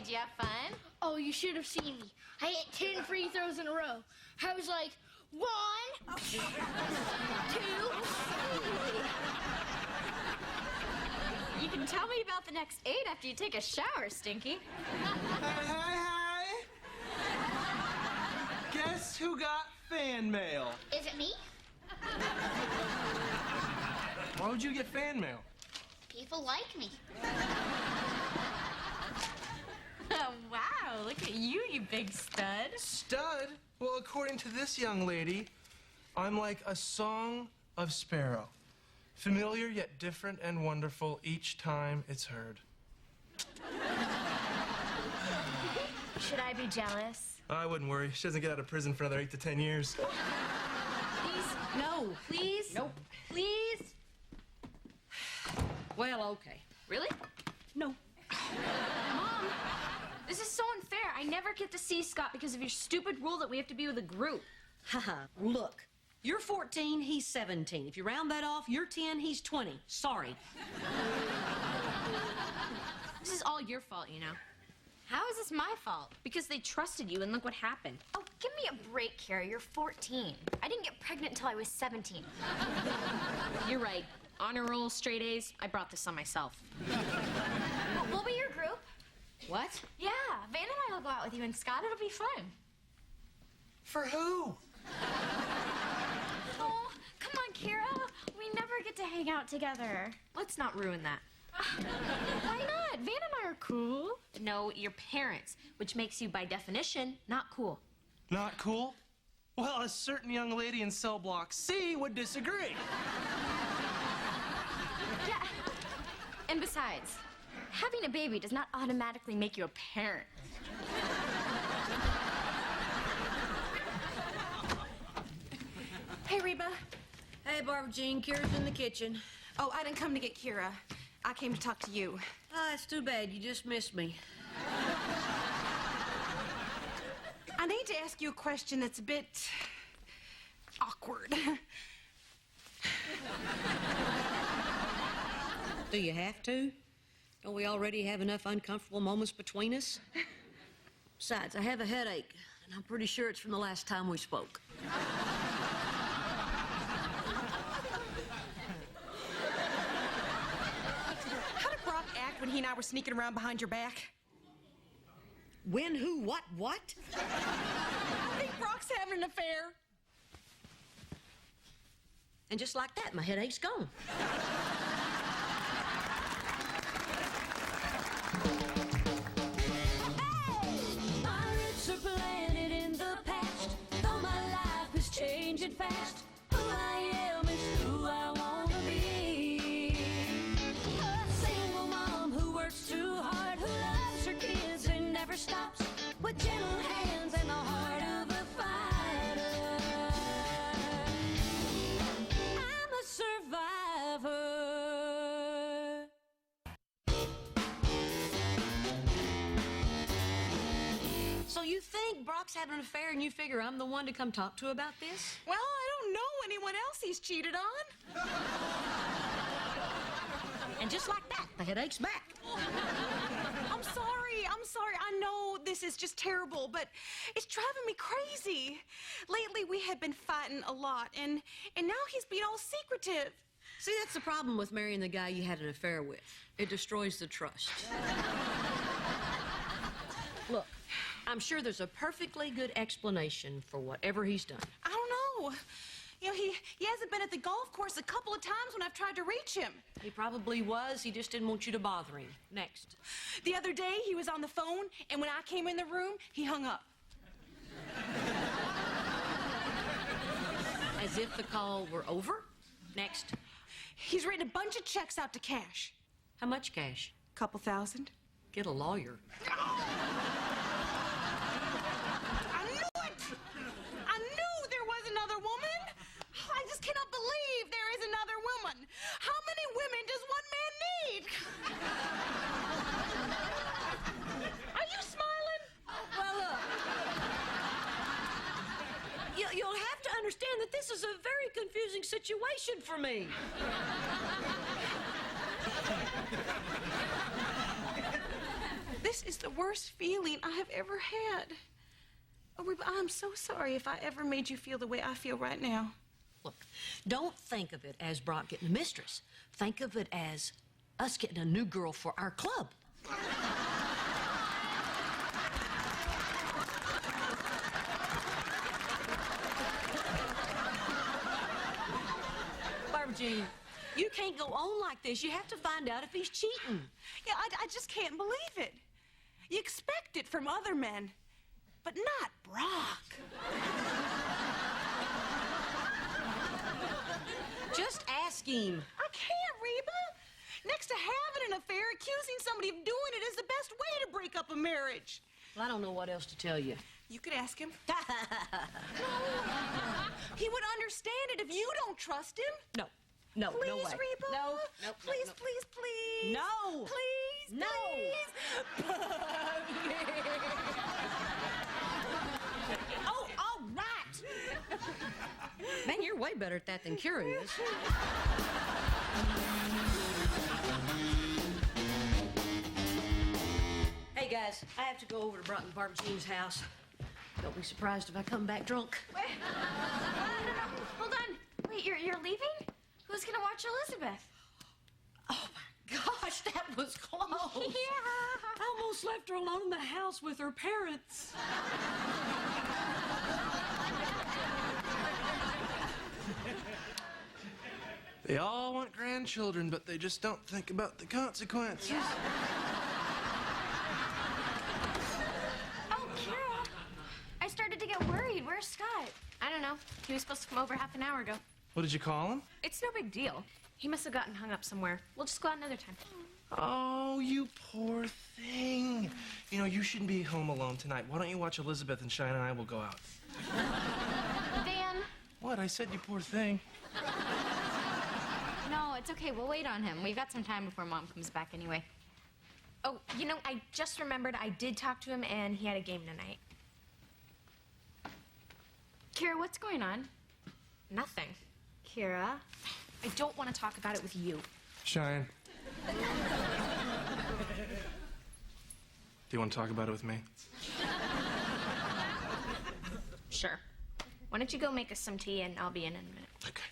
Did you have fun? Oh, you should have seen me. I hit 10 free throws in a row. I was like, 1, 2. You can tell me about the next 8 after you take a shower, Stinky. Hi. Guess who got fan mail? Is it me? Why would you get fan mail? People like me. Oh, wow, look at you, you big stud. Stud? Well, according to this young lady, I'm like a song of sparrow. Familiar yet different and wonderful each time it's heard. Should I be jealous? I wouldn't worry. She doesn't get out of prison for another 8 to 10 years. Please, no, please. Nope. Please. Well, okay. Really? No. Mom, this is so unfair. I never get to see Scott because of your stupid rule that we have to be with a group. Haha, look. You're 14, he's 17. If you round that off, you're 10, he's 20. Sorry. This is all your fault, you know. How is this my fault? Because they trusted you, and look what happened. Oh, give me a break, Kara. You're 14. I didn't get pregnant until I was 17. You're right. Honor roll, straight A's. I brought this on myself. We'll be your group. What? Yeah, Van and I will go out with you and Scott. It'll be fun. For who? Oh, come on, Kara. We never get to hang out together. Let's not ruin that. Why not? Van and I are cool. No, your parents, which makes you, by definition, not cool. Not cool? Well, a certain young lady in cell block C would disagree. Yeah. And besides, having a baby does not automatically make you a parent. Hey, Reba. Hey, Barbara Jean, Kira's in the kitchen. Oh, I didn't come to get Kira. I came to talk to you. Ah, it's too bad. You just missed me. I need to ask you a question that's a bit awkward. Do you have to? Don't we already have enough uncomfortable moments between us? Besides, I have a headache, and I'm pretty sure it's from the last time we spoke. How did Brock act when he and I were sneaking around behind your back? When, who, what? I think Brock's having an affair. And just like that, my headache's gone. My roots are planted in the past, though my life is changing fast. Who I am is who I want to be. A single mom who works too hard, who loves her kids and never stops, with gentle hands and the heart of a fighter. I'm a survivor. So you think Brock's having an affair and you figure I'm the one to come talk to about this? Well, I don't know anyone else he's cheated on. And just like that, the headache's back. I'm sorry. I know this is just terrible, but it's driving me crazy. Lately, we have been fighting a lot, and now he's being all secretive. See, that's the problem with marrying the guy you had an affair with. It destroys the trust. Look, I'm sure there's a perfectly good explanation for whatever he's done. I don't know. You know, he hasn't been at the golf course a couple of times when I've tried to reach him. He probably was. He just didn't want you to bother him. Next. The other day, he was on the phone, and when I came in the room, he hung up. As if the call were over. Next. He's written a bunch of checks out to cash. How much cash? Couple thousand. Get a lawyer. I knew it! I knew there was another woman. I just cannot believe there is another woman. How many women does one man need? Are you smiling? Well, look. You'll have to understand that this is a very confusing situation for me. This is the worst feeling I have ever had. Oh, Reba, I'm so sorry if I ever made you feel the way I feel right now. Look, don't think of it as Brock getting a mistress. Think of it as us getting a new girl for our club. Barbara Jean, you can't go on like this. You have to find out if he's cheating. Yeah, I just can't believe it. You expect it from other men, but not Brock. Just ask him. I can't, Reba. Next to having an affair, accusing somebody of doing it is the best way to break up a marriage. Well, I don't know what else to tell you. You could ask him. No. He would understand it if you don't trust him. No, no, Please, no way. Reba. No, no, Please, no. please, please. No. Please, No. please. Oh, all right. Man, you're way better at that than Kira is. Hey, guys, I have to go over to Brock and Barbara Jean's house. Don't be surprised if I come back drunk. Wait. No. Hold on. Wait, you're leaving? Who's gonna watch Elizabeth? Oh, my gosh, that was close. Yeah. I almost left her alone in the house with her parents. They all want grandchildren, but they just don't think about the consequences. Oh, Kira. I started to get worried. Where's Scott? I don't know. He was supposed to come over half an hour ago. What did you call him? It's no big deal. He must have gotten hung up somewhere. We'll just go out another time. Oh, you poor thing. You know, you shouldn't be home alone tonight. Why don't you watch Elizabeth and Shine and I will go out? Van. What? I said you poor thing. No, it's okay. We'll wait on him. We've got some time before Mom comes back anyway. Oh, you know, I just remembered I did talk to him and he had a game tonight. Kira, what's going on? Nothing. Kira, I don't want to talk about it with you. Shine. Do you want to talk about it with me? Sure. Why don't you go make us some tea and I'll be in a minute. Okay.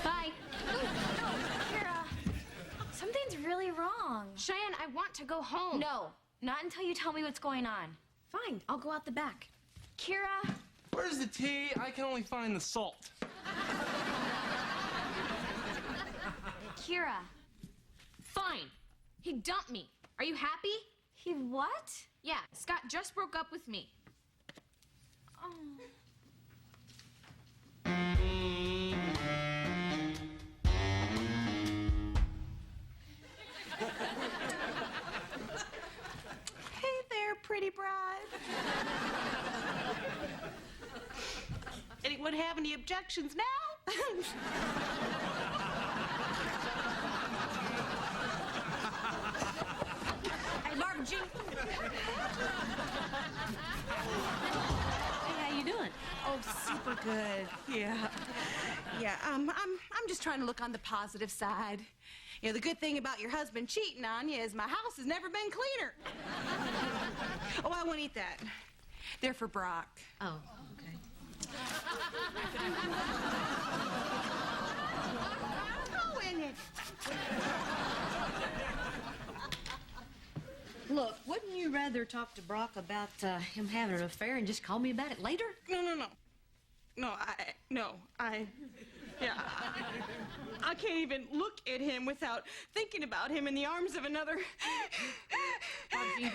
Bye. Kira, something's really wrong. Cheyenne, I want to go home. No, not until you tell me what's going on. Fine, I'll go out the back. Kira. Where's the tea? I can only find the salt. Kira. Fine. He dumped me. Are you happy? He what? Yeah, Scott just broke up with me. Oh. Hey there, pretty bride. Anyone have any objections now? Hey, Barbara Jean. Hey, how you doing? Oh, super good. Yeah. Yeah, I'm just trying to look on the positive side. You know, the good thing about your husband cheating on you is my house has never been cleaner. Oh, I won't eat that. They're for Brock. Oh, okay. Go in it. Look, wouldn't you rather talk to Brock about him having an affair and just call me about it later? No, I can't even look at him without thinking about him in the arms of another. Barbara Jean,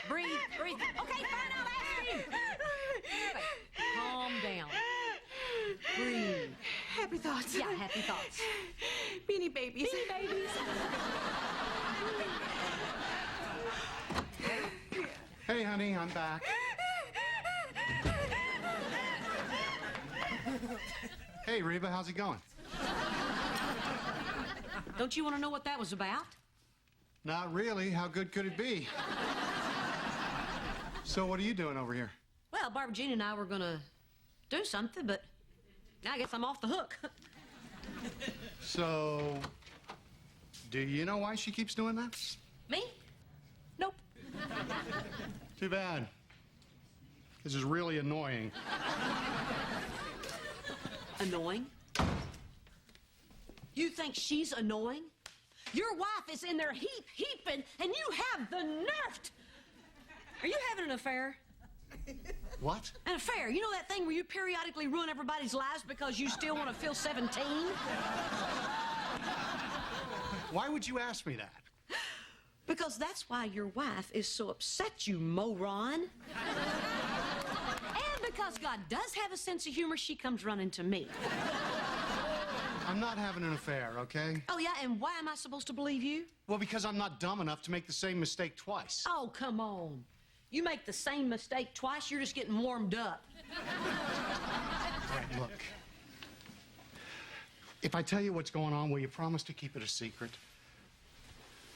breathe. Okay, fine, I'll ask him. Okay, calm down. Breathe. Happy thoughts. Yeah, happy thoughts. Beanie babies. Beanie babies. Hey, honey, I'm back. Hey, Reba, how's it going? Don't you want to know what that was about? Not really. How good could it be? So what are you doing over here? Well, Barbara Jean and I were going to do something, but I guess I'm off the hook. So, Do you know why she keeps doing that? Me? Nope. Too bad. This is really annoying. Annoying? You think she's annoying? Your wife is in there heaping, and you have the nerve. Are you having an affair? What? An affair. You know that thing where you periodically ruin everybody's lives because you still want to feel 17? Why would you ask me that? Because that's why your wife is so upset, you moron. And because God does have a sense of humor, she comes running to me. I'm not having an affair, okay? Oh, yeah, and why am I supposed to believe you? Well, because I'm not dumb enough to make the same mistake twice. Oh, come on. You make the same mistake twice, you're just getting warmed up. All right, look. If I tell you what's going on, will you promise to keep it a secret?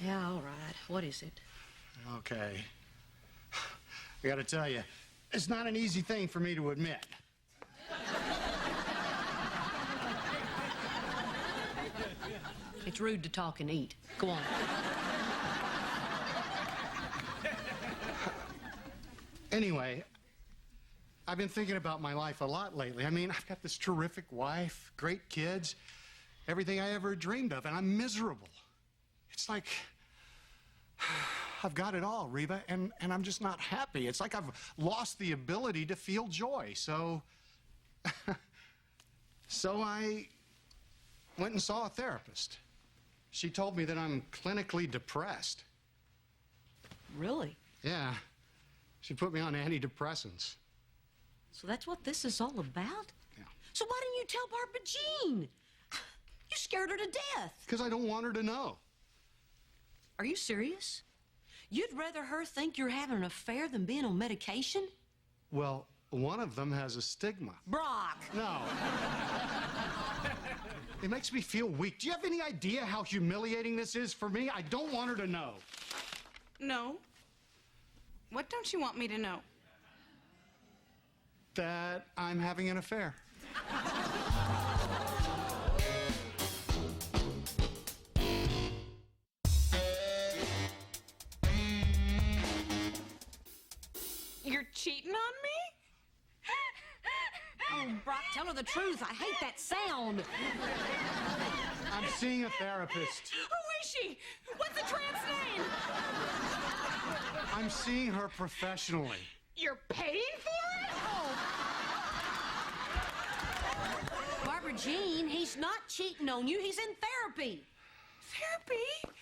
Yeah, all right. What is it? Okay. I gotta tell you, it's not an easy thing for me to admit. It's rude to talk and eat. Go on. Anyway, I've been thinking about my life a lot lately. I mean, I've got this terrific wife, great kids, everything I ever dreamed of, and I'm miserable. It's like I've got it all, Reba, and I'm just not happy. It's like I've lost the ability to feel joy. So I went and saw a therapist. She told me that I'm clinically depressed. Really? Yeah. She put me on antidepressants. So that's what this is all about? Yeah. So why didn't you tell Barbara Jean? You scared her to death. Because I don't want her to know. Are you serious? You'd rather her think you're having an affair than being on medication? Well, one of them has a stigma. Brock! No. It makes me feel weak. Do you have any idea how humiliating this is for me? I don't want her to know. No. What don't you want me to know? That I'm having an affair. You're cheating on me? Oh, Brock, tell her the truth. I hate that sound. I'm seeing a therapist. Who is she? What's the tramp's name? I'm seeing her professionally. You're paying for it? Barbara Jean, he's not cheating on you. He's in therapy. Therapy?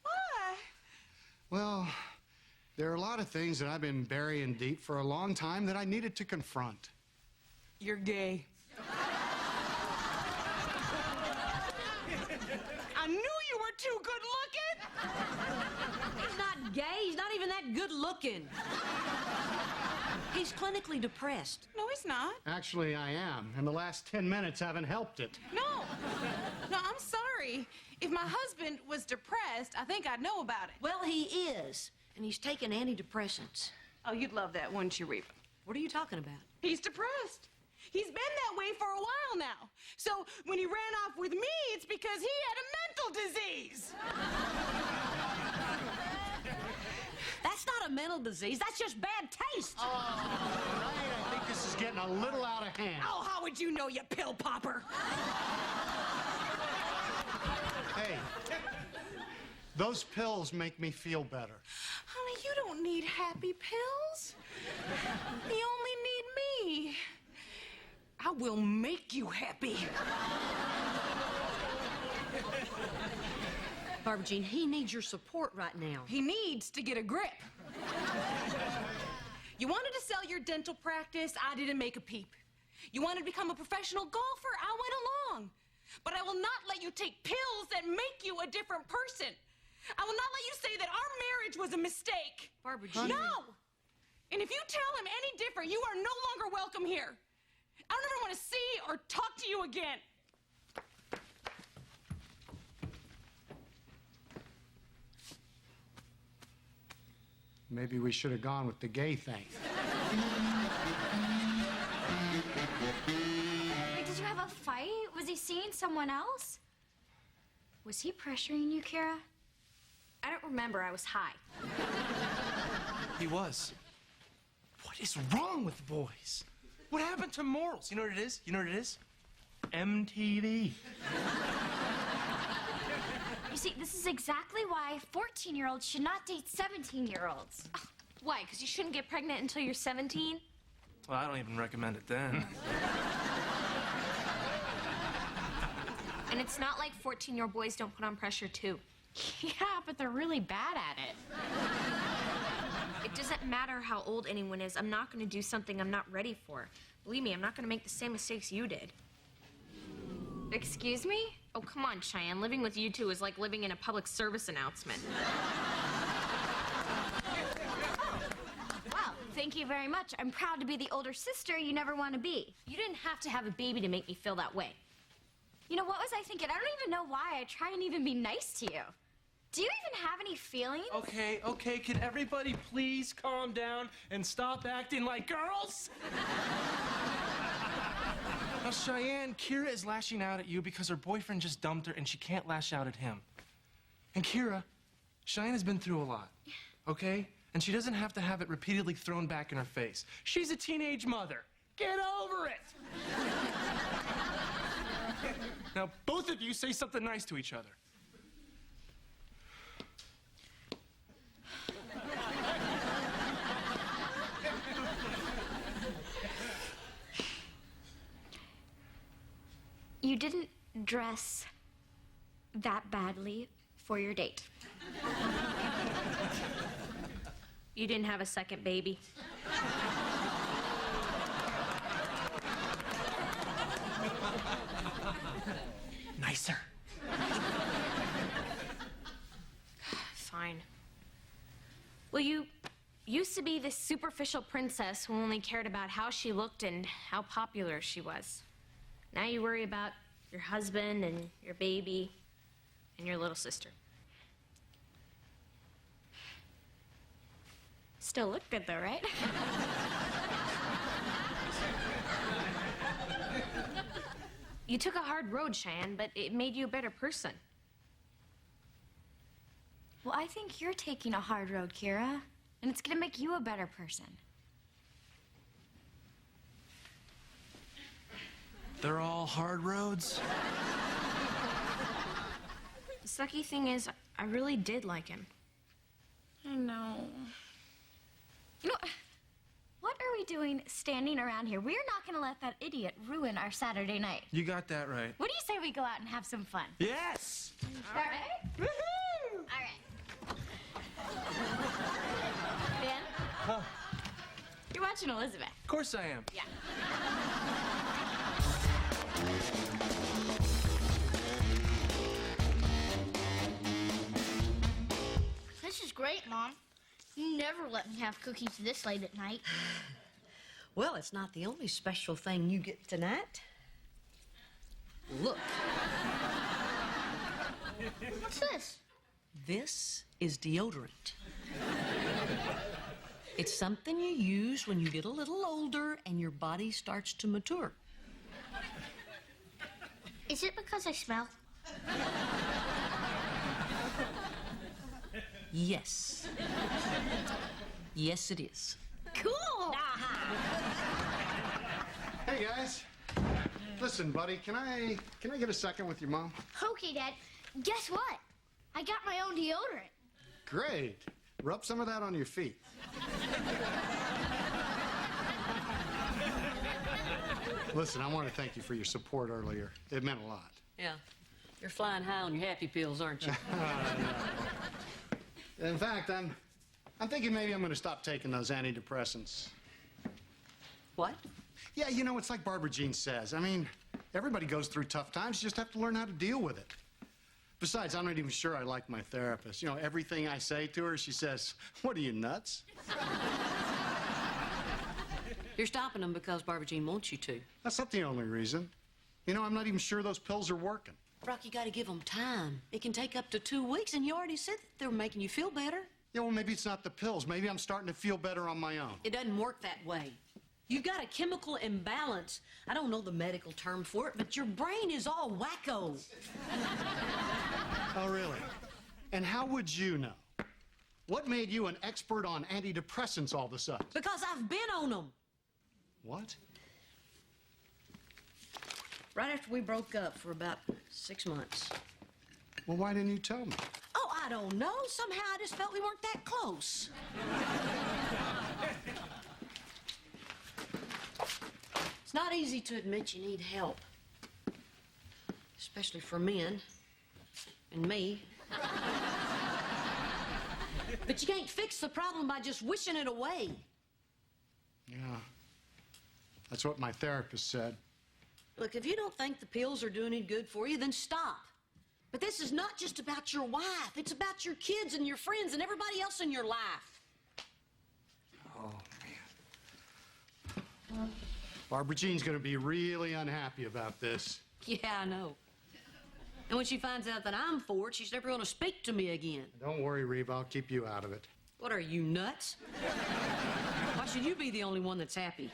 Why? Well, there are a lot of things that I've been burying deep for a long time that I needed to confront. You're gay. I knew you were too good looking. He's not gay. He's not even that good looking. He's clinically depressed. No, he's not. Actually, I am, and the last 10 minutes haven't helped it. No, I'm sorry. If my husband was depressed, I think I'd know about it. Well, he is, and he's taking antidepressants. Oh, you'd love that, wouldn't you, Reba? What are you talking about? He's depressed. He's been that way for a while now. So when he ran off with me, it's because he had a mental disease. That's not a mental disease. That's just bad taste. Right, I think this is getting a little out of hand. Oh, how would you know, you pill popper? Hey, those pills make me feel better. Honey, you don't need happy pills. You only need me. I will make you happy. Barbara Jean, he needs your support right now. He needs to get a grip. You wanted to sell your dental practice, I didn't make a peep. You wanted to become a professional golfer, I went along. But I will not let you take pills that make you a different person. I will not let you say that our marriage was a mistake. Barbara Jean. No! And if you tell him any different, you are no longer welcome here. I don't ever want to see or talk to you again. Maybe we should have gone with the gay thing. Wait, did you have a fight? Was he seeing someone else? Was he pressuring you, Kira? I don't remember. I was high. He was. What is wrong with boys? What happened to morals? You know what it is? You know what it is? MTV. You see, this is exactly why 14-year-olds should not date 17-year-olds. Why? Because you shouldn't get pregnant until you're 17? Well, I don't even recommend it then. And it's not like 14-year-old boys don't put on pressure, too. Yeah, but they're really bad at it. It doesn't matter how old anyone is. I'm not going to do something I'm not ready for. Believe me, I'm not going to make the same mistakes you did. Excuse me? Oh, come on, Cheyenne. Living with you two is like living in a public service announcement. Well, thank you very much. I'm proud to be the older sister you never want to be. You didn't have to have a baby to make me feel that way. You know, what was I thinking? I don't even know why I try and even be nice to you. Do you even have any feelings? Okay, can everybody please calm down and stop acting like girls? Now, Cheyenne, Kira is lashing out at you because her boyfriend just dumped her and she can't lash out at him. And Kira, Cheyenne has been through a lot, okay? And she doesn't have to have it repeatedly thrown back in her face. She's a teenage mother. Get over it! Now, both of you say something nice to each other. You didn't dress that badly for your date. You didn't have a second baby. Nicer. Fine. Well, you used to be this superficial princess who only cared about how she looked and how popular she was. Now you worry about your husband and your baby and your little sister. Still look good, though, right? You took a hard road, Cheyenne, but it made you a better person. Well, I think you're taking a hard road, Kira, and it's gonna make you a better person. They're all hard roads. The sucky thing is, I really did like him. I know. You know, what are we doing standing around here? We're not gonna let that idiot ruin our Saturday night. You got that right. What do you say we go out and have some fun? Yes! All right? Woohoo! All right. Ben? Huh. You're watching Elizabeth. Of course I am. Yeah. This is great, Mom. You never let me have cookies this late at night. Well, it's not the only special thing you get tonight. Look, What's this? this is deodorant. It's something you use when you get a little older and your body starts to mature. Is it because I smell? Yes. Yes, it is. Cool! Hey, guys. Listen, buddy, can I get a second with your mom? Okay, Dad. Guess what? I got my own deodorant. Great. Rub some of that on your feet. Listen, I want to thank you for your support earlier. It meant a lot. Yeah. You're flying high on your happy pills, aren't you? In fact, I'm thinking maybe I'm going to stop taking those antidepressants. What? Yeah, you know, it's like Barbara Jean says. I mean, everybody goes through tough times. You just have to learn how to deal with it. Besides, I'm not even sure I like my therapist. You know, everything I say to her, she says, "What are you, nuts?" You're stopping them because Barbara Jean wants you to. That's not the only reason. You know, I'm not even sure those pills are working. Brock, you got to give them time. It can take up to 2 weeks, and you already said that they were making you feel better. Yeah, well, maybe it's not the pills. Maybe I'm starting to feel better on my own. It doesn't work that way. You've got a chemical imbalance. I don't know the medical term for it, but your brain is all wacko. Oh, really? And how would you know? What made you an expert on antidepressants all of a sudden? Because I've been on them. What? Right after we broke up for about 6 months. Well, why didn't you tell me? Oh, I don't know. Somehow I just felt we weren't that close. It's not easy to admit you need help. Especially for men. And me. But you can't fix the problem by just wishing it away. Yeah. That's what my therapist said. Look, if you don't think the pills are doing any good for you, then stop. But this is not just about your wife. It's about your kids and your friends and everybody else in your life. Oh, man. Barbara Jean's gonna be really unhappy about this. Yeah, I know. And when she finds out that I'm for it, she's never gonna speak to me again. Don't worry, Reba, I'll keep you out of it. What are you, nuts? Why should you be the only one that's happy?